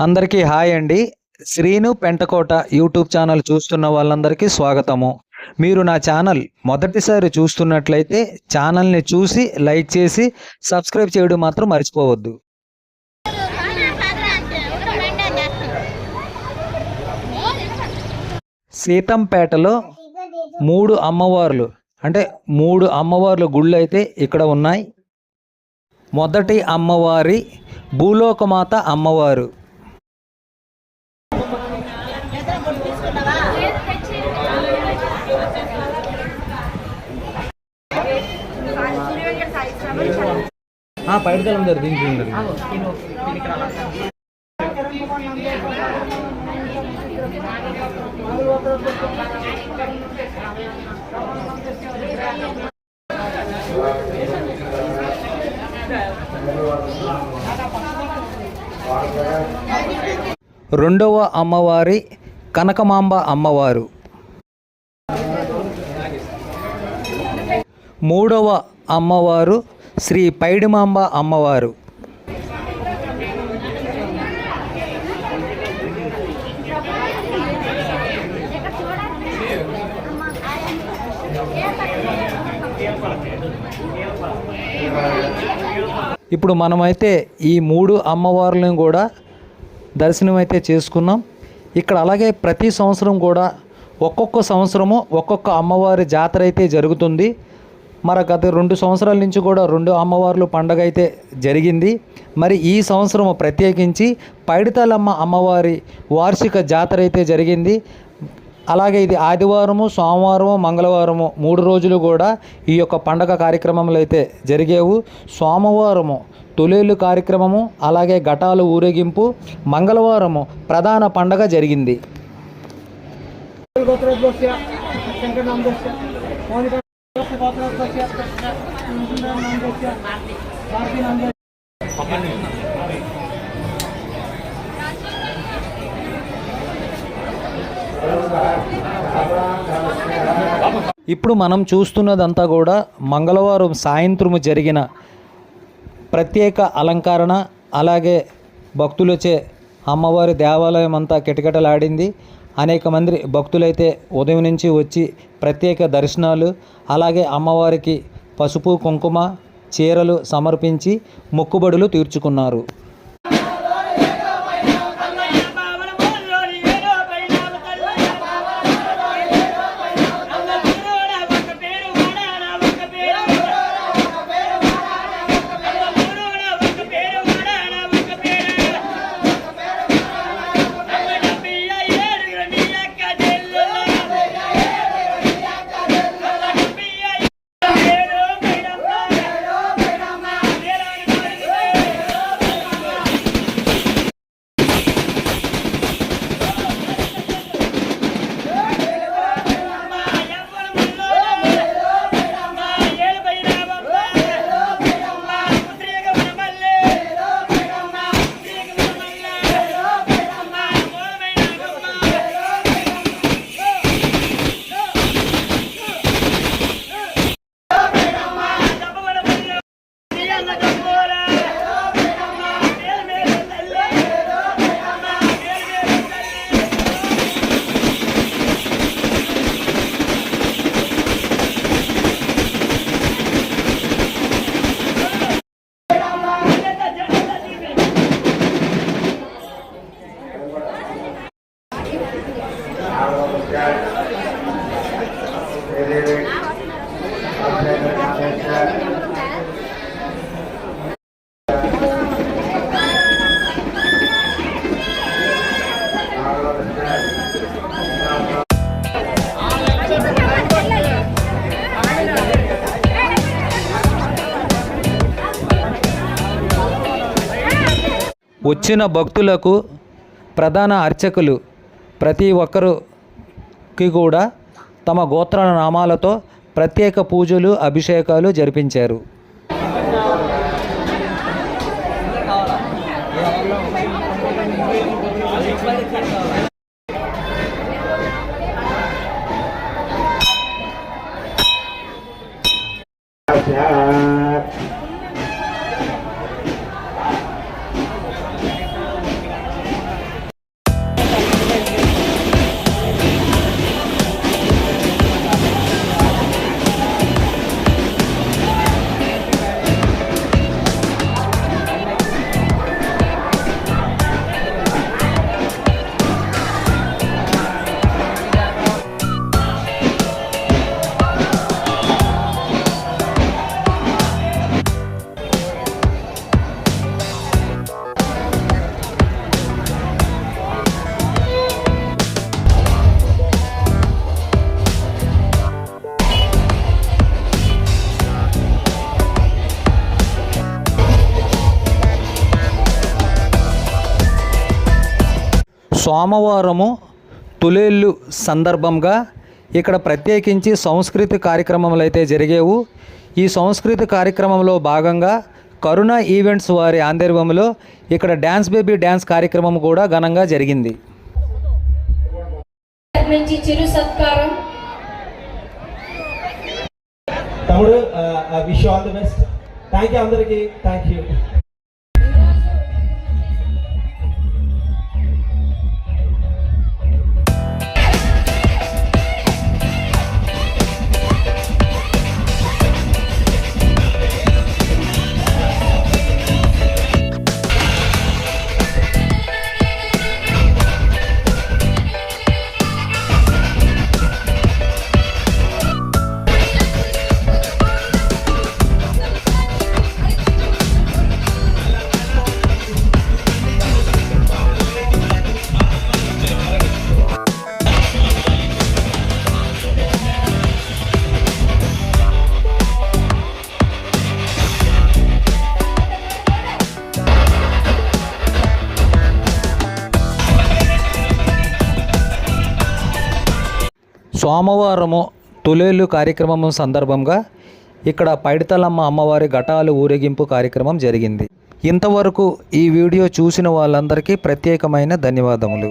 అందరికీ హాయ్ అండి. Srinu Pentakota YouTube channel చూస్తున్న వాళ్ళందరికీ స్వాగతము. మీరు నా ఛానల్ మొదటిసారి చూస్తున్నట్లయితే ఛానల్ని చూసి లైక్ చేసి సబ్స్క్రైబ్ చేయడం మాత్రం మర్చిపోవద్దు. సీతంపేటలో మూడు అమ్మవార్లు గుళ్ళు అయితే ఇక్కడ ఉన్నాయి. మొదటి అమ్మవారి భూలోకమాత అమ్మవారు. పైడితలం దీనికి రెండవ అమ్మవారి కనకమాంబ అమ్మవారు. మూడవ అమ్మవారు శ్రీ పైడిమాంబ అమ్మవారు. ఇప్పుడు మనమైతే ఈ మూడు అమ్మవార్లను కూడా దర్శనం అయితే చేసుకున్నాం. ఇక్కడ అలాగే ప్రతి సంవత్సరం కూడా ఒక్కొక్క సంవత్సరము ఒక్కొక్క అమ్మవారి జాతర అయితే జరుగుతుంది. మరి గత 2 సంవత్సరాల నుంచి కూడా 2 అమ్మవార్లు పండగ అయితే జరిగింది. మరి ఈ సంవత్సరం ప్రత్యేకించి పైడితలమ్మ అమ్మవారి వార్షిక జాతర అయితే జరిగింది. అలాగే ఇది ఆదివారము, సోమవారము, మంగళవారము 3 రోజులు కూడా ఈ యొక్క పండగ కార్యక్రమములు అయితే జరిగేవు. సోమవారము తొలేలు కార్యక్రమము, అలాగే ఘటాలు ఊరేగింపు, మంగళవారము ప్రధాన పండగ జరిగింది. ఇప్పుడు మనం చూస్తున్నదంతా కూడా మంగళవారం సాయంత్రము జరిగిన ప్రత్యేక అలంకరణ, అలాగే భక్తులచే అమ్మవారి దేవాలయం అంతా కిటకిటలాడింది. అనేక మంది భక్తులైతే ఉదయం నుంచి వచ్చి ప్రత్యేక దర్శనాలు, అలాగే అమ్మవారికి పసుపు కుంకుమ చీరలు సమర్పించి మొక్కుబడులు తీర్చుకున్నారు. వచ్చిన భక్తులకు ప్రధాన అర్చకులు ప్రతి ఒక్కరికి కూడా తమ గోత్ర నామాలతో ప్రత్యేక పూజలు, అభిషేకాలు జరిపించారు. సోమవారము తులేళ్ళు సందర్భంగా ఇక్కడ ప్రత్యేకించి సంస్కృతి కార్యక్రమాలు అయితే జరిగేవు. ఈ సంస్కృతి కార్యక్రమంలో భాగంగా కరుణ ఈవెంట్స్ వారి ఆధ్వర్యంలో ఇక్కడ డ్యాన్స్ బేబీ డ్యాన్స్ కార్యక్రమం కూడా ఘనంగా జరిగింది. చిరు సత్కారం. తమ్ముడు wish all the best. Thank you అందరికీ. Thank you. సోమవారము తులేళ్ళు కార్యక్రమం సందర్భంగా ఇక్కడ పైడితల్లమ్మ అమ్మవారి ఘటాలు ఊరేగింపు కార్యక్రమం జరిగింది. ఇంతవరకు ఈ వీడియో చూసిన వాళ్ళందరికీ ప్రత్యేకమైన ధన్యవాదములు.